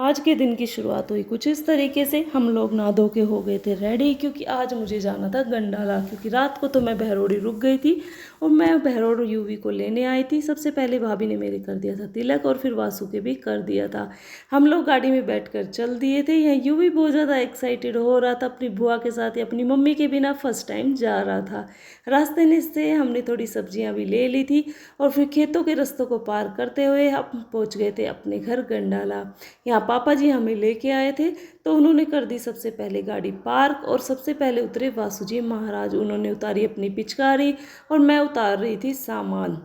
आज के दिन की शुरुआत हुई कुछ इस तरीके से। हम लोग नहा धो के हो गए थे रेडी, क्योंकि आज मुझे जाना था गंडाला, क्योंकि रात को तो मैं बहरोड़ी रुक गई थी और मैं बहरोड़ यूवी को लेने आई थी। सबसे पहले भाभी ने मेरे कर दिया था तिलक और फिर वासु के भी कर दिया था। हम लोग गाड़ी में बैठकर चल दिए थे। यह यूवी बहुत ज़्यादा एक्साइटेड हो रहा था, अपनी बुआ के साथ या अपनी मम्मी के बिना फर्स्ट टाइम जा रहा था। रास्ते में से हमने थोड़ी सब्जियां भी ले ली थी और फिर खेतों के रास्तों को पार करते हुए हम पहुंच गए थे अपने घर गंडाला। यहाँ पापा जी हमें लेके आए थे, तो उन्होंने कर दी सबसे पहले गाड़ी पार्क और सबसे पहले उतरे वासुजी महाराज। उन्होंने उतारी अपनी पिचकारी और मैं उतार रही थी सामान।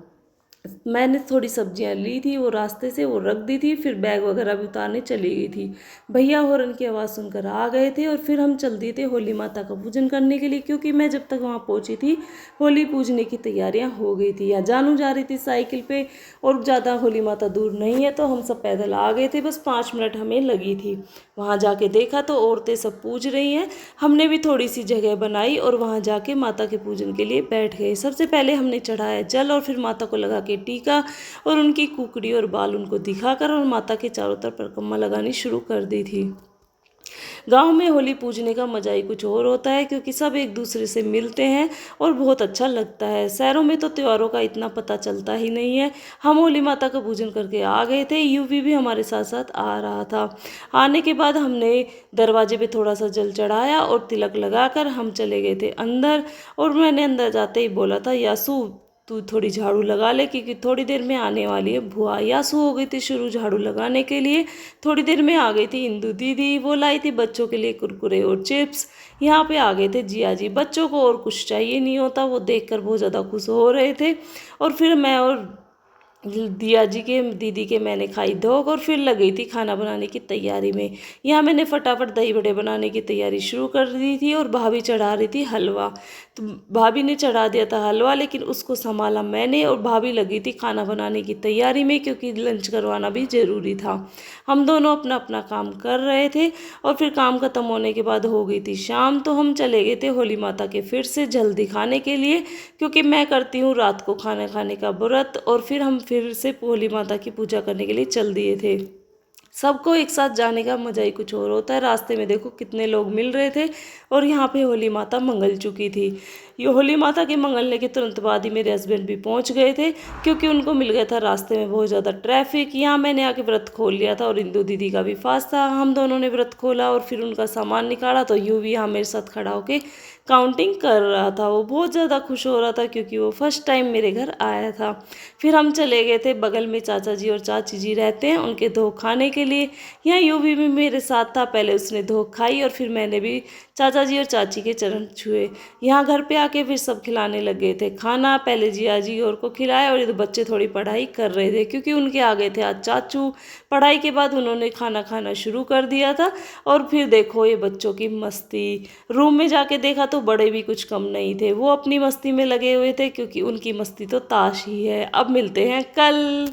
मैंने थोड़ी सब्जियां ली थी, वो रास्ते से वो रख दी थी, फिर बैग वगैरह भी उतारने चली गई थी। भैया हॉर्न की आवाज़ सुनकर आ गए थे और फिर हम चल दिए थे होली माता का पूजन करने के लिए, क्योंकि मैं जब तक वहाँ पहुँची थी होली पूजने की तैयारियाँ हो गई थी। या जानू जा रही थी साइकिल पे और ज़्यादा होली माता दूर नहीं है, तो हम सब पैदल आ गए थे। बस 5 मिनट हमें लगी थी। वहाँ जाके देखा तो औरतें सब पूज रही हैं। हमने भी थोड़ी सी जगह बनाई और वहाँ जाके माता के पूजन के लिए बैठ गए। सबसे पहले हमने चढ़ाया जल और फिर माता को लगा के टीका और उनकी कुकड़ी और बाल उनको दिखाकर और माता के चारों तरफ परिक्रमा लगानी शुरू कर दी थी। गांव में होली पूजने का मजा ही कुछ और होता है, क्योंकि सब एक दूसरे से मिलते हैं और बहुत अच्छा लगता है। शहरों में तो त्योहारों का इतना पता चलता ही नहीं है। हम होली माता का पूजन करके आ गए थे। यूवी भी हमारे साथ साथ आ रहा था। आने के बाद हमने दरवाजे पे थोड़ा सा जल चढ़ाया और तिलक लगाकर हम चले गए थे अंदर। और मैंने अंदर जाते ही बोला था, यासु तू थोड़ी झाड़ू लगा ले, क्योंकि थोड़ी देर में आने वाली है बुआ। यासु हो गई थी शुरू झाड़ू लगाने के लिए। थोड़ी देर में आ गई थी इंदू दीदी, वो लाई थी बच्चों के लिए कुरकुरे और चिप्स। यहाँ पे आ गए थे जिया जी। बच्चों को और कुछ चाहिए नहीं होता, वो देखकर बहुत ज़्यादा खुश हो रहे थे। और फिर मैं और दिया जी के दीदी के मैंने खाई धोख और फिर लग गई थी खाना बनाने की तैयारी में। यहाँ मैंने फटाफट दही बड़े बनाने की तैयारी शुरू कर दी थी और भाभी चढ़ा रही थी हलवा। तो भाभी ने चढ़ा दिया था हलवा, लेकिन उसको संभाला मैंने और भाभी लगी थी खाना बनाने की तैयारी में, क्योंकि लंच करवाना भी ज़रूरी था। हम दोनों अपना अपना काम कर रहे थे और फिर काम खत्म होने के बाद हो गई थी शाम, तो हम चले गए थे होली माता के फिर से जल दिखाने के लिए, क्योंकि मैं करती हूँ रात को खाना खाने का व्रत। और फिर हम फिर से होली माता की पूजा करने के लिए चल दिए थे। सबको एक साथ जाने का मजा ही कुछ और होता है। रास्ते में देखो कितने लोग मिल रहे थे और यहाँ पे होली माता मंगल चुकी थी। ये होली माता के मंगलने के तुरंत बाद ही मेरे हस्बैंड भी पहुँच गए थे, क्योंकि उनको मिल गया था रास्ते में बहुत ज़्यादा ट्रैफिक। यहाँ मैंने आके व्रत खोल लिया था और इंदू दीदी का भी फास्ट था। हम दोनों ने व्रत खोला और फिर उनका सामान निकाला, तो यूं भी यहाँ मेरे साथ खड़ा होके काउंटिंग कर रहा था। वो बहुत ज़्यादा खुश हो रहा था, क्योंकि वो फर्स्ट टाइम मेरे घर आया था। फिर हम चले गए थे, बगल में चाचा जी और चाची जी रहते हैं, उनके धोख खाने के लिए। यहाँ यूवी भी मेरे साथ था। पहले उसने धोख खाई और फिर मैंने भी चाचा जी और चाची के चरण छुए। यहाँ घर पे आके फिर सब खिलाने लग गए थे खाना। पहले जिया जी और को खिलाया और ये तो बच्चे थोड़ी पढ़ाई कर रहे थे, क्योंकि उनके आ गए थे आज चाचू। पढ़ाई के बाद उन्होंने खाना खाना शुरू कर दिया था। और फिर देखो ये बच्चों की मस्ती। रूम में जाके देखा तो बड़े भी कुछ कम नहीं थे, वो अपनी मस्ती में लगे हुए थे, क्योंकि उनकी मस्ती तो ताश ही है। अब मिलते हैं कल।